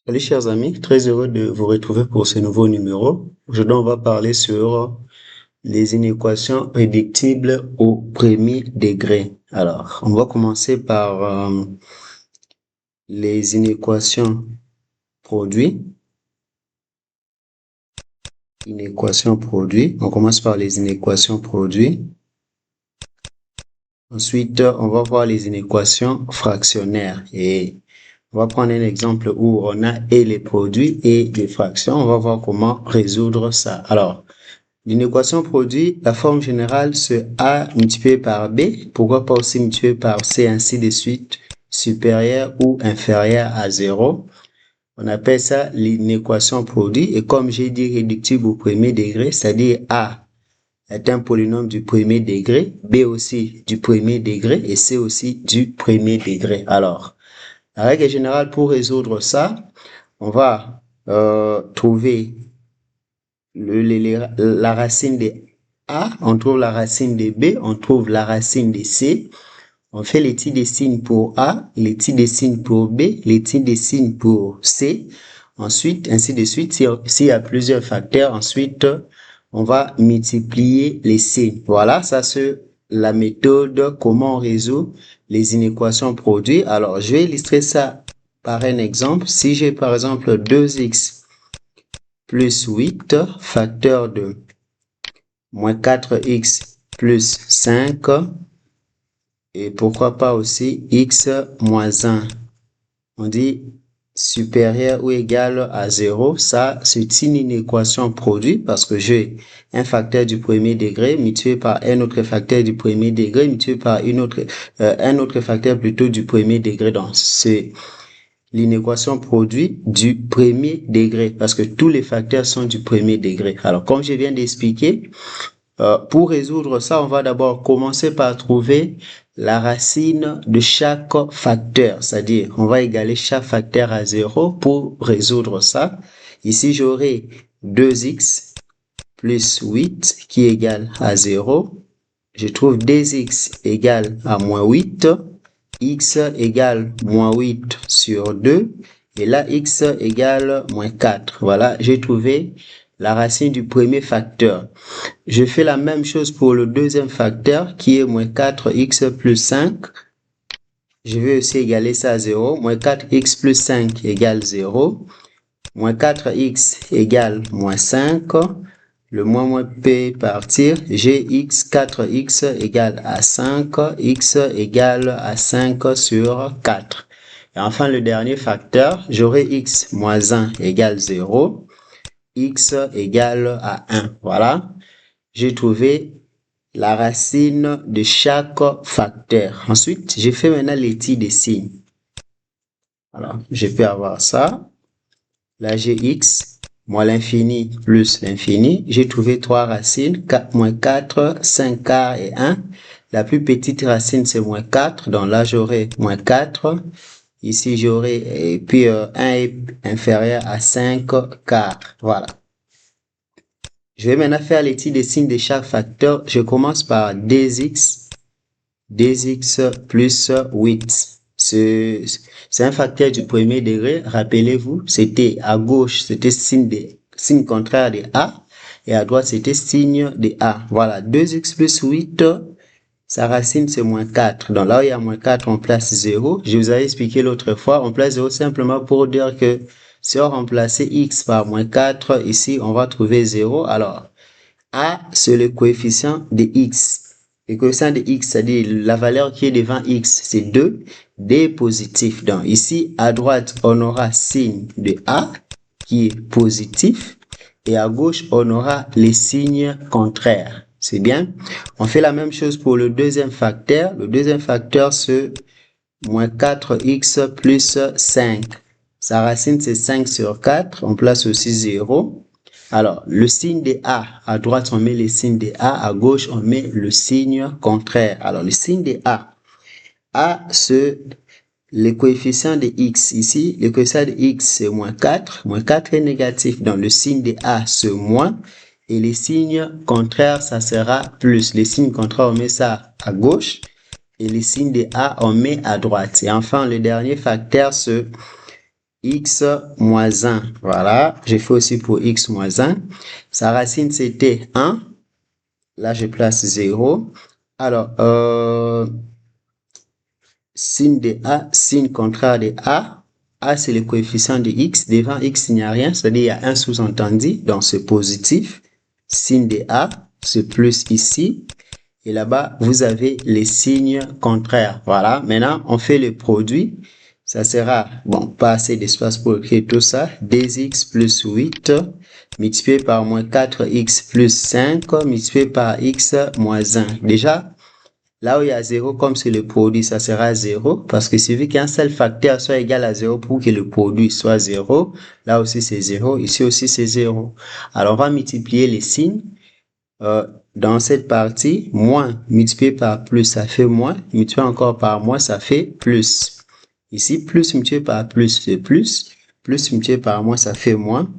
Salut chers amis, très heureux de vous retrouver pour ce nouveau numéro. Aujourd'hui, on va parler sur les inéquations réductibles au premier degré. Alors, on va commencer par les inéquations produits. Inéquations produits. On commence par les inéquations produits. Ensuite, on va voir les inéquations fractionnaires et on va prendre un exemple où on a et les produits et les fractions. On va voir comment résoudre ça. Alors, l'inéquation produit, la forme générale, c'est A multiplié par B. Pourquoi pas aussi multiplié par C, ainsi de suite, supérieur ou inférieur à 0. On appelle ça l'inéquation produit. Et comme j'ai dit réductible au premier degré, c'est-à-dire A est un polynôme du premier degré, B aussi du premier degré et C aussi du premier degré. Alors, la règle générale pour résoudre ça, on va trouver la racine de A, on trouve la racine de B, on trouve la racine de C. On fait l'étude des signes pour A, l'étude des signes pour B, l'étude des signes pour C. Ensuite, ainsi de suite, s'il y a plusieurs facteurs, ensuite, on va multiplier les signes. Voilà, ça c'est la méthode, comment on résout les inéquations produits. Alors, je vais illustrer ça par un exemple. Si j'ai par exemple 2x plus 8, facteur de moins 4x plus 5, et pourquoi pas aussi x moins 1. On dit supérieur ou égal à 0. Ça, c'est une inéquation produit parce que j'ai un facteur du premier degré multiplié par un autre facteur du premier degré multiplié par un autre facteur plutôt du premier degré. Donc, c'est l'inéquation produit du premier degré parce que tous les facteurs sont du premier degré. Alors, comme je viens d'expliquer, pour résoudre ça, on va d'abord commencer par trouver la racine de chaque facteur, c'est-à-dire on va égaler chaque facteur à 0 pour résoudre ça. Ici, j'aurai 2x plus 8 qui est égal à 0. Je trouve 2x égale à moins 8, x égale moins 8 sur 2, et là, x égale moins 4. Voilà, j'ai trouvé la racine du premier facteur. Je fais la même chose pour le deuxième facteur qui est moins 4x plus 5. Je vais aussi égaler ça à 0. Moins 4x plus 5 égale 0. Moins 4x égale moins 5. Le moins peut partir. J'ai x, 4x égale à 5. X égale à 5 sur 4. Et enfin, le dernier facteur, j'aurai x moins 1 égale 0. X égale à 1. Voilà. J'ai trouvé la racine de chaque facteur. Ensuite, j'ai fait maintenant l'étude des signes. Alors, je peux avoir ça. Là, j'ai x moins l'infini plus l'infini. J'ai trouvé trois racines, 4, moins 4, 5 quarts et 1. La plus petite racine, c'est moins 4. Donc là, j'aurai moins 4. Ici, j'aurai, et puis 1 est inférieur à 5 quarts. Voilà. Je vais maintenant faire l'étude des signes de chaque facteur. Je commence par 2x plus 8. C'est un facteur du premier degré. Rappelez-vous, c'était à gauche, c'était signe contraire de A. Et à droite, c'était signe de A. Voilà, 2x plus 8, sa racine, c'est moins 4. Donc là où il y a moins 4, on place 0. Je vous avais expliqué l'autre fois, on place 0 simplement pour dire que si on remplaçait x par moins 4, ici, on va trouver 0. Alors, A, c'est le coefficient de x. Le coefficient de x, c'est-à-dire la valeur qui est devant x, c'est 2. D est positif. Donc ici, à droite, on aura signe de A qui est positif. Et à gauche, on aura les signes contraires. C'est bien. On fait la même chose pour le deuxième facteur. Le deuxième facteur, c'est moins 4x plus 5. Sa racine, c'est 5 sur 4. On place aussi 0. Alors, le signe de A, à droite, on met le signe de A. À gauche, on met le signe contraire. Alors, le signe de A, c'est le coefficient de x. Ici, le coefficient de x, c'est moins 4. Moins 4 est négatif. Donc, le signe de A, c'est moins. Et les signes contraires, ça sera plus. Les signes contraires, on met ça à gauche. Et les signes de A, on met à droite. Et enfin, le dernier facteur, c'est x moins 1. Voilà, j'ai fait aussi pour x moins 1. Sa racine, c'était 1. Là, je place 0. Alors, signe de A, signe contraire de A. A, c'est le coefficient de x. Devant x, il n'y a rien, c'est-à-dire il y a un sous-entendu, donc c'est positif. Signe de A, c'est plus ici. Et là-bas, vous avez les signes contraires. Voilà, maintenant, on fait le produit. Ça sera, bon, pas assez d'espace pour écrire tout ça. 2x plus 8 multiplié par moins 4x plus 5 multiplié par x moins 1. Déjà, là où il y a 0, comme c'est le produit, ça sera 0 parce que suffit qu'un seul facteur soit égal à 0 pour que le produit soit 0. Là aussi, c'est 0. Ici aussi, c'est 0. Alors, on va multiplier les signes. Dans cette partie, moins multiplié par plus, ça fait moins. Multiplié encore par moins, ça fait plus. Ici, plus multiplié par plus, c'est plus. Plus multiplié par moins, ça fait moins.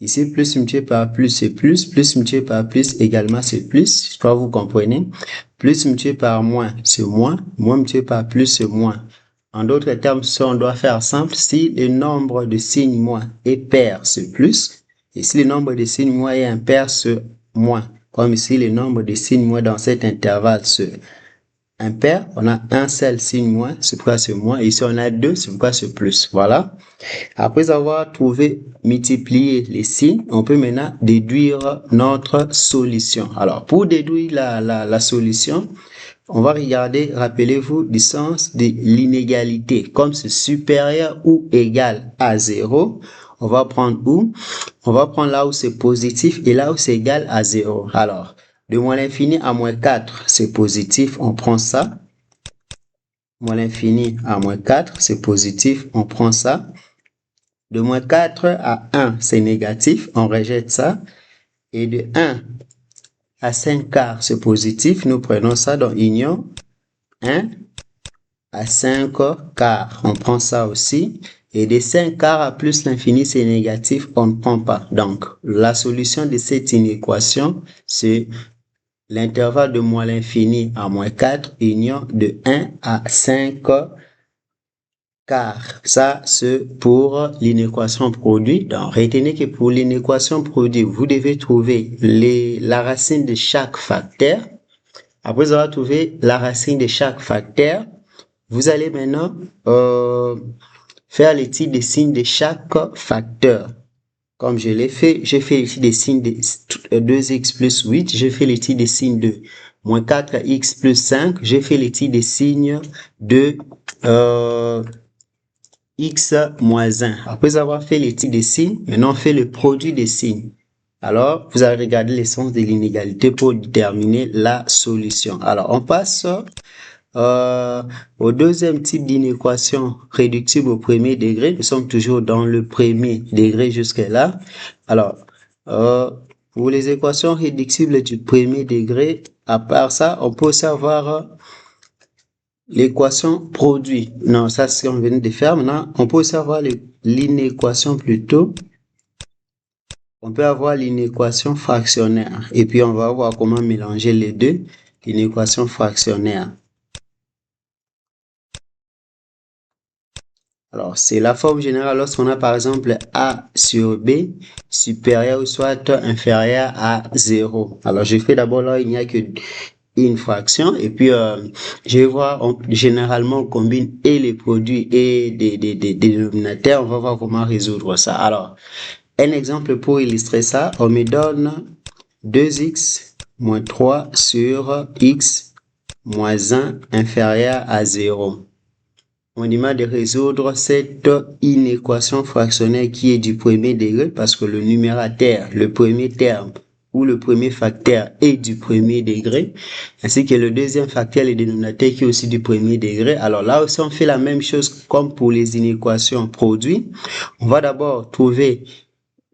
Ici, plus multiplié par plus, c'est plus. Plus multiplié par plus, également, c'est plus. Je crois que vous comprenez. Plus multiplié par moins, c'est moins. Moins multiplié par plus, c'est moins. En d'autres termes, si on doit faire simple, si le nombre de signes moins est pair, c'est plus. Et si le nombre de signes moins est impair, c'est moins. Comme ici, le nombre de signes moins dans cet intervalle, c'est impair. On a un seul signe moins, c'est pourquoi c'est moins. Ici, on a deux, c'est pourquoi c'est plus. Voilà. Après avoir trouvé, multiplié les signes, on peut maintenant déduire notre solution. Alors, pour déduire la solution, on va regarder, rappelez-vous, du sens de l'inégalité. Comme c'est supérieur ou égal à 0, on va prendre où? On va prendre là où c'est positif et là où c'est égal à 0. Alors, de moins l'infini à moins 4, c'est positif, on prend ça. Moins l'infini à moins 4, c'est positif, on prend ça. De moins 4 à 1, c'est négatif, on rejette ça. Et de 1 à 5 quarts, c'est positif, nous prenons ça dans union. 1 à 5 quarts, on prend ça aussi. Et de 5 quarts à plus l'infini, c'est négatif, on ne prend pas. Donc, la solution de cette inéquation, c'est l'intervalle de moins l'infini à moins 4, union de 1 à 5 quarts. Ça, c'est pour l'inéquation produit. Donc, retenez que pour l'inéquation produit, vous devez trouver la racine de chaque facteur. Après avoir trouvé la racine de chaque facteur, vous allez maintenant faire l'étude des signes de chaque facteur. Comme je l'ai fait, j'ai fait l'étude des signes de 2x plus 8, j'ai fait l'étude des signes de moins 4x plus 5, j'ai fait l'étude des signes de x moins 1. Après avoir fait l'étude des signes, maintenant on fait le produit des signes. Alors, vous allez regarder l'essence de l'inégalité pour déterminer la solution. Alors, on passe au deuxième type d'inéquation réductible au premier degré. Nous sommes toujours dans le premier degré jusque-là. Alors, pour les équations réductibles du premier degré, à part ça, on peut aussi avoir l'équation produit. Non, ça c'est ce qu'on vient de faire. Maintenant, on peut aussi avoir l'inéquation plutôt. On peut avoir l'inéquation fractionnaire. Et puis, on va voir comment mélanger les deux. L'inéquation fractionnaire. Alors, c'est la forme générale lorsqu'on a par exemple A sur B supérieur ou soit inférieur à 0. Alors, je fais d'abord là, il n'y a que une fraction et puis je vais voir, généralement on combine et les produits et des dénominateurs. On va voir comment résoudre ça. Alors, un exemple pour illustrer ça, on me donne 2x moins 3 sur x moins 1 inférieur à 0. On demande de résoudre cette inéquation fractionnaire qui est du premier degré parce que le numérateur, le premier terme ou le premier facteur est du premier degré, ainsi que le deuxième facteur, le dénominateur qui est aussi du premier degré. Alors là aussi, on fait la même chose comme pour les inéquations produits. On va d'abord trouver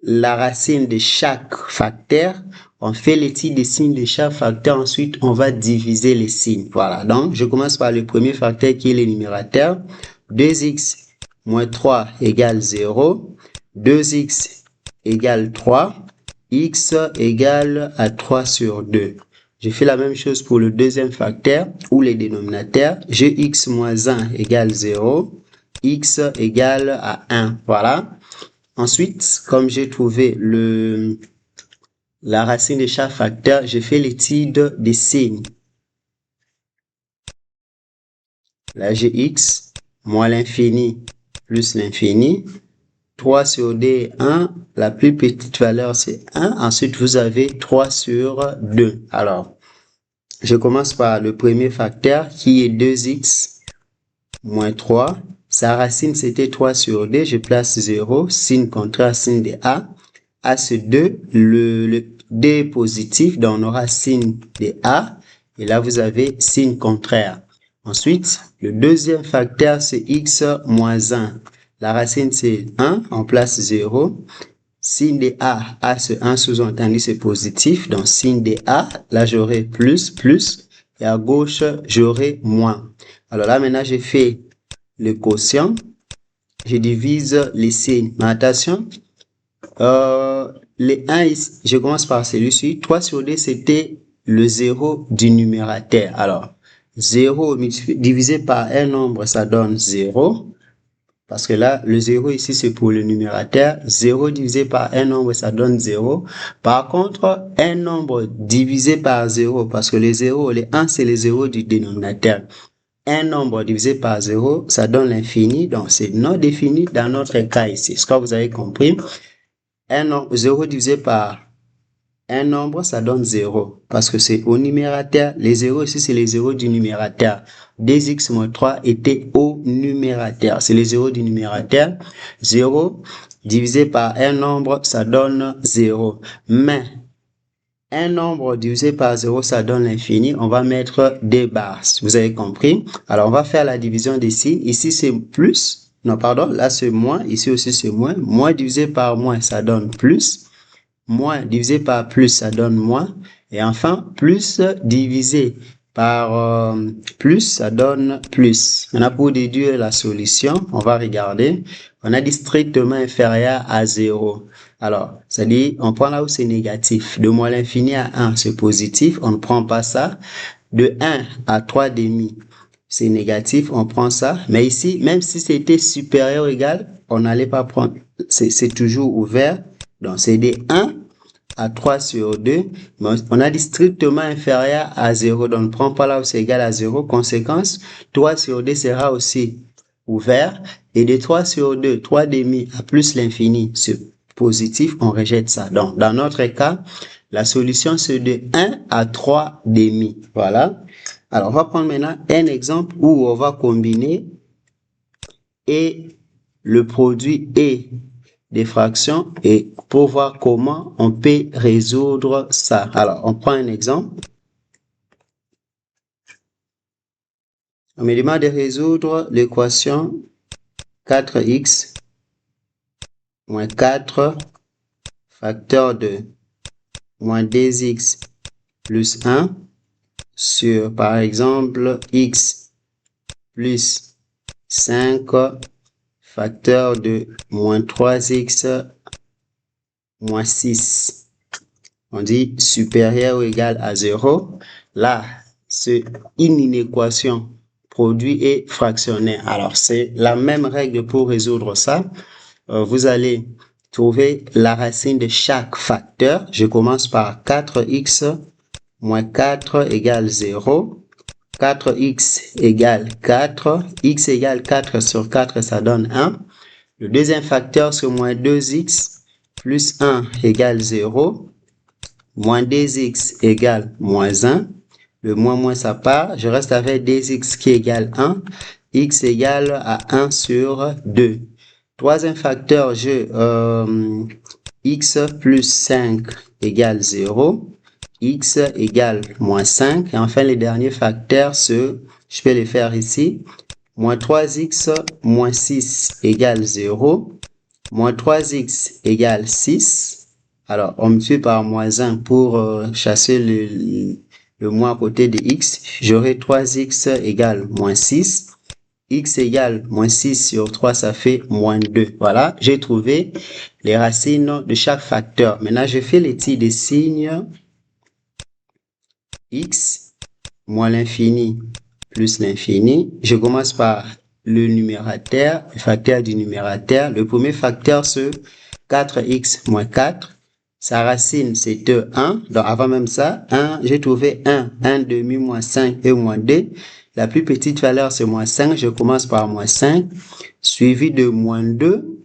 la racine de chaque facteur. On fait l'étude des signes de chaque facteur. Ensuite, on va diviser les signes. Voilà. Donc, je commence par le premier facteur qui est le numérateur. 2x moins 3 égale 0. 2x égale 3. X égale à 3 sur 2. Je fais la même chose pour le deuxième facteur ou les dénominateurs. Gx moins 1 égale 0. x égale à 1. Voilà. Ensuite, comme j'ai trouvé la racine de chaque facteur, je fais l'étude des signes. Là, j'ai x moins l'infini plus l'infini. 3 sur d est 1. La plus petite valeur, c'est 1. Ensuite, vous avez 3 sur 2. Alors, je commence par le premier facteur qui est 2x moins 3. Sa racine, c'était 3 sur d. Je place 0. Signe contraire, signe de a. A, c'est 2. Le d est positif, donc on aura signe de a. Et là, vous avez signe contraire. Ensuite, le deuxième facteur, c'est x moins 1. La racine, c'est 1. On place 0. Signe de a, a c'est 1 sous-entendu, c'est positif. Donc, signe de a, là, j'aurai plus. Et à gauche, j'aurai moins. Alors là, maintenant, j'ai fait le quotient. Je divise les signes. Mais attention, les 1, je commence par celui-ci. 3 sur d, c'était le 0 du numérateur. Alors, 0 divisé par un nombre, ça donne 0. Parce que là, le 0 ici, c'est pour le numérateur. 0 divisé par un nombre, ça donne 0. Par contre, un nombre divisé par 0, parce que les 0, les 1, c'est les 0 du dénominateur. Un nombre divisé par 0, ça donne l'infini. Donc, c'est non défini dans notre cas ici. Est-ce que vous avez compris? 0 divisé par un nombre, ça donne 0. Parce que c'est au numérateur. Les 0 ici, c'est les 0 du numérateur. 2x moins 3 était au numérateur. C'est les 0 du numérateur. 0 divisé par un nombre, ça donne 0. Mais un nombre divisé par 0, ça donne l'infini. On va mettre des barres. Vous avez compris? Alors, on va faire la division des signes. Ici, c'est plus. Non, pardon. Là, c'est moins. Ici aussi, c'est moins. Moins divisé par moins, ça donne plus. Moins divisé par plus, ça donne moins. Et enfin, plus divisé par plus, ça donne plus. Maintenant, pour déduire la solution, on va regarder. On a dit strictement inférieur à 0. Alors, ça dit, on prend là où c'est négatif. De moins l'infini à 1, c'est positif. On ne prend pas ça. De 1 à 3 demi, c'est négatif. On prend ça. Mais ici, même si c'était supérieur ou égal, on n'allait pas prendre. C'est toujours ouvert. Donc, c'est des 1 à 3 sur 2. Mais on a dit strictement inférieur à 0. Donc, on ne prend pas là où c'est égal à 0. Conséquence, 3 sur 2 sera aussi ouvert. Et de 3 sur 2, 3 demi à plus l'infini, c'est positif. On rejette ça. Donc, dans notre cas, la solution, c'est de 1 à 3 demi. Voilà. Alors, on va prendre maintenant un exemple où on va combiner et le produit et des fractions et pour voir comment on peut résoudre ça. Alors, on prend un exemple. On me demande de résoudre l'équation 4x moins 4 facteur de moins 2x plus 1 sur, par exemple, x plus 5 facteur de moins 3x moins 6. On dit supérieur ou égal à 0. Là, c'est une équation produit et fractionnaire. Alors, c'est la même règle pour résoudre ça. Vous allez trouver la racine de chaque facteur. Je commence par 4x moins 4 égale 0. 4x égale 4. X égale 4 sur 4, ça donne 1. Le deuxième facteur, c'est moins 2x plus 1 égale 0. Moins 2x égale moins 1. Le moins, ça part. Je reste avec 2x qui égale 1. X égale à 1 sur 2. Troisième facteur, j'ai x plus 5 égale 0. X égale moins 5. Et enfin, les derniers facteurs, je peux les faire ici. Moins 3x moins 6 égale 0. Moins 3x égale 6. Alors, on multiplie par moins 1 pour chasser le moins à côté de x. J'aurai 3x égale moins 6. X égale moins 6 sur 3, ça fait moins 2. Voilà, j'ai trouvé les racines de chaque facteur. Maintenant, je fais l'étude des signes. X moins l'infini plus l'infini. Je commence par le numérateur, le facteur du numérateur. Le premier facteur, c'est 4x moins 4. Sa racine, c'est 1. Donc, avant même ça, 1, j'ai trouvé 1 demi moins 5 et moins 2. La plus petite valeur, c'est moins 5. Je commence par moins 5, suivi de moins 2.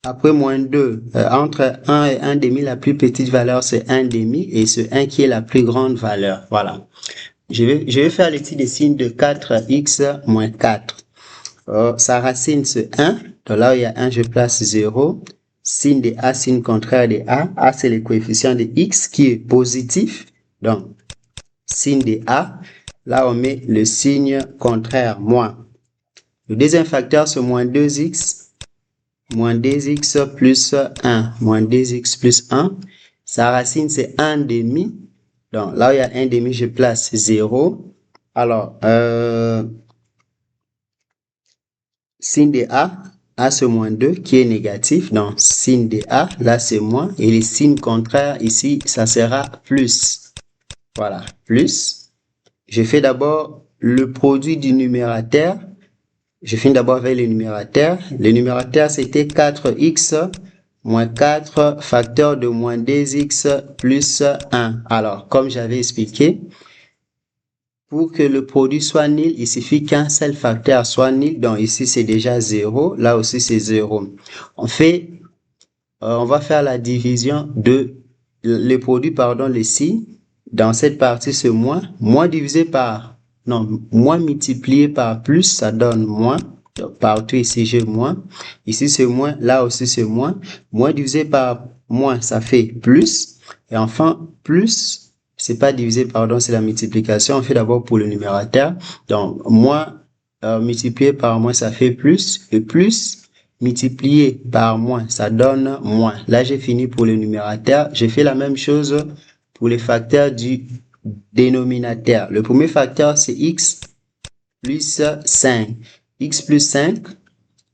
Après moins 2, entre 1 et 1 demi, la plus petite valeur, c'est 1 demi. Et c'est 1 qui est la plus grande valeur. Voilà. Je vais faire l'étude des signes de 4x moins 4. Sa racine, c'est 1. Donc là où il y a 1, je place 0. Signe de A, signe contraire de A. A, c'est le coefficient de x qui est positif. Donc, signe de A. Là, on met le signe contraire, moins. Le deuxième facteur, c'est moins 2x. Moins 2x plus 1. Moins 2x plus 1. Sa racine, c'est 1 demi. Donc, là où il y a 1 demi, je place 0. Alors, signe de A, A c'est moins 2 qui est négatif. Donc, signe de A, là c'est moins. Et les signes contraires ici, ça sera plus. Voilà, plus. Je fais d'abord le produit du numérateur. Je finis d'abord avec le numérateur. Le numérateur, c'était 4x moins 4 facteur de moins 2x plus 1. Alors, comme j'avais expliqué, pour que le produit soit nul, il suffit qu'un seul facteur soit nul. Donc ici, c'est déjà 0. Là aussi, c'est 0. On va faire la division de le produit, les signes. Dans cette partie, c'est moins. Moins divisé par, non, moins multiplié par plus, ça donne moins. Donc, partout ici, j'ai moins. Ici, c'est moins. Là aussi, c'est moins. Moins divisé par moins, ça fait plus. Et enfin, plus, c'est pas divisé, c'est la multiplication. On fait d'abord pour le numérateur. Donc, moins multiplié par moins, ça fait plus. Et plus multiplié par moins, ça donne moins. Là, j'ai fini pour le numérateur. J'ai fait la même chose pour les facteurs du dénominateur. Le premier facteur, c'est x plus 5. X plus 5,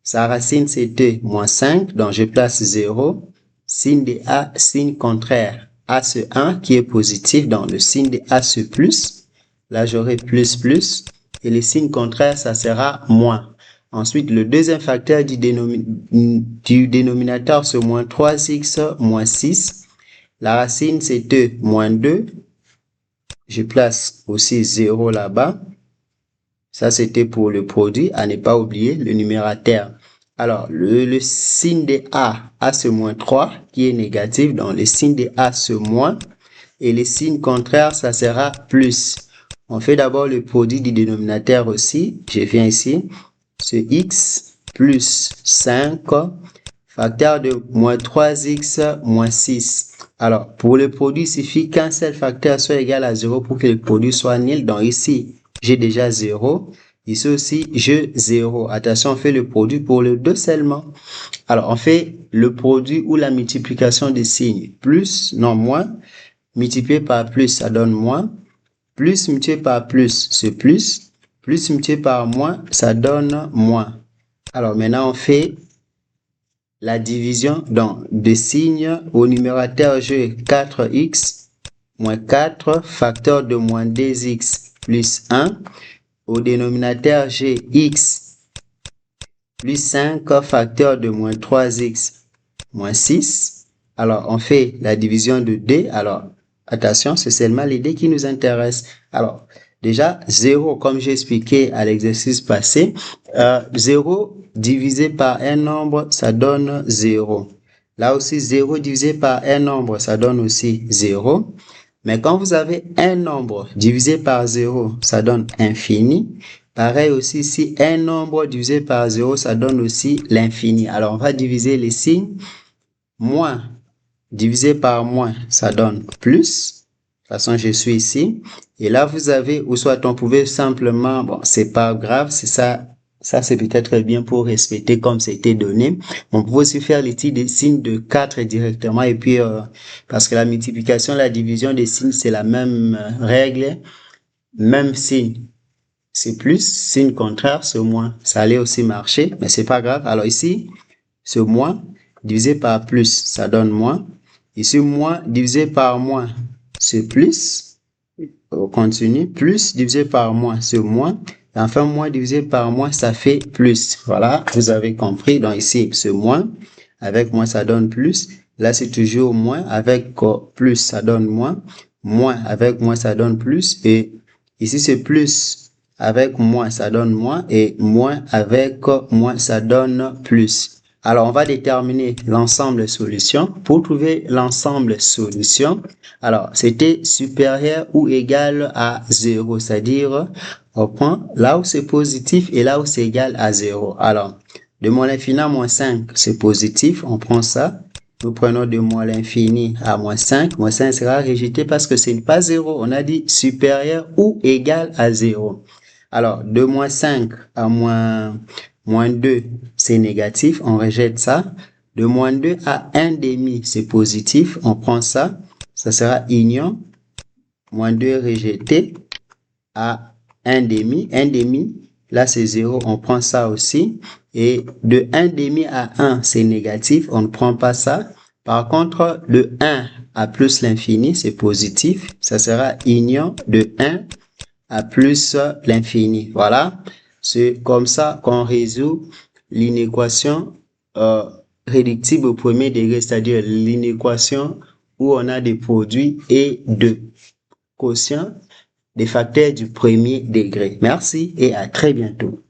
sa racine, c'est 2 moins 5. Donc, je place 0. Signe de A, signe contraire. A, c'est 1 qui est positif. Donc, le signe de A, c'est plus. Là, j'aurai plus, plus. Et le signe contraire, ça sera moins. Ensuite, le deuxième facteur du dénominateur, c'est moins 3x moins 6. La racine, c'est 2 moins 2. Je place aussi 0 là-bas. Ça, c'était pour le produit. À ne pas oublier le numérateur. Alors, le signe de A, A c'est moins 3 qui est négatif. Donc, le signe de A c'est moins. Et le signe contraire, ça sera plus. On fait d'abord le produit du dénominateur aussi. Je viens ici. C'est x plus 5, facteur de moins 3x moins 6. Alors, pour le produit, il suffit qu'un seul facteur soit égal à 0 pour que le produit soit nul. Donc ici, j'ai déjà 0. Ici aussi, j'ai 0. Attention, on fait le produit pour le 2 seulement. Alors, on fait le produit ou la multiplication des signes. Plus, non, moins. Multiplié par plus, ça donne moins. Plus multiplié par plus, c'est plus. Plus multiplié par moins, ça donne moins. Alors, maintenant, on fait la division des signes. Au numérateur, j'ai 4x moins 4, facteur de moins 2x plus 1. Au dénominateur, j'ai x plus 5, facteur de moins 3x moins 6. Alors, on fait la division de d. Alors, attention, c'est seulement les d qui nous intéressent. Alors, déjà, 0, comme j'ai expliqué à l'exercice passé, 0 divisé par un nombre, ça donne 0. Là aussi, 0 divisé par un nombre, ça donne aussi 0. Mais quand vous avez un nombre divisé par 0, ça donne infini. Pareil aussi, si un nombre divisé par 0, ça donne aussi l'infini. Alors, on va diviser les signes. Moins divisé par moins, ça donne plus. De toute façon, je suis ici. Et là, vous avez, ou soit on pouvait simplement, bon, c'est pas grave, c'est ça. Ça, c'est peut-être bien pour respecter comme c'était donné. On peut aussi faire l'étude des signes de 4 directement. Et puis, parce que la multiplication, la division des signes, c'est la même règle. Même signe, c'est plus. Signe contraire, c'est moins. Ça allait aussi marcher, mais c'est pas grave. Alors ici, c'est moins divisé par plus, ça donne moins. Ici, moins divisé par moins, c'est plus. On continue. Plus divisé par moins, c'est moins. Et enfin, moins divisé par moins, ça fait plus. Voilà, vous avez compris. Donc ici, c'est moins. Avec moins, ça donne plus. Là, c'est toujours moins. Avec plus, ça donne moins. Moins avec moins, ça donne plus. Et ici, c'est plus avec moins, ça donne moins. Et moins avec moins, ça donne plus. Alors, on va déterminer l'ensemble solution. Pour trouver l'ensemble solution, alors, c'était supérieur ou égal à 0, c'est-à-dire on prend là où c'est positif et là où c'est égal à 0. Alors, de moins l'infini à moins 5, c'est positif, on prend ça. Nous prenons de moins l'infini à moins 5. Moins 5 sera rejeté parce que ce n'est pas 0. On a dit supérieur ou égal à 0. Alors, de moins 5 à moins 2, c'est négatif, on rejette ça. De moins 2 à 1 demi, c'est positif, on prend ça. Ça sera union. Moins 2 rejeté à 1 demi. 1 demi, là c'est 0, on prend ça aussi. Et de 1 demi à 1, c'est négatif, on ne prend pas ça. Par contre, de 1 à plus l'infini, c'est positif. Ça sera union de 1 à plus l'infini. Voilà, c'est comme ça qu'on résout l'inéquation réductible au premier degré, c'est-à-dire l'inéquation où on a des produits et de quotients des facteurs du premier degré. Merci et à très bientôt.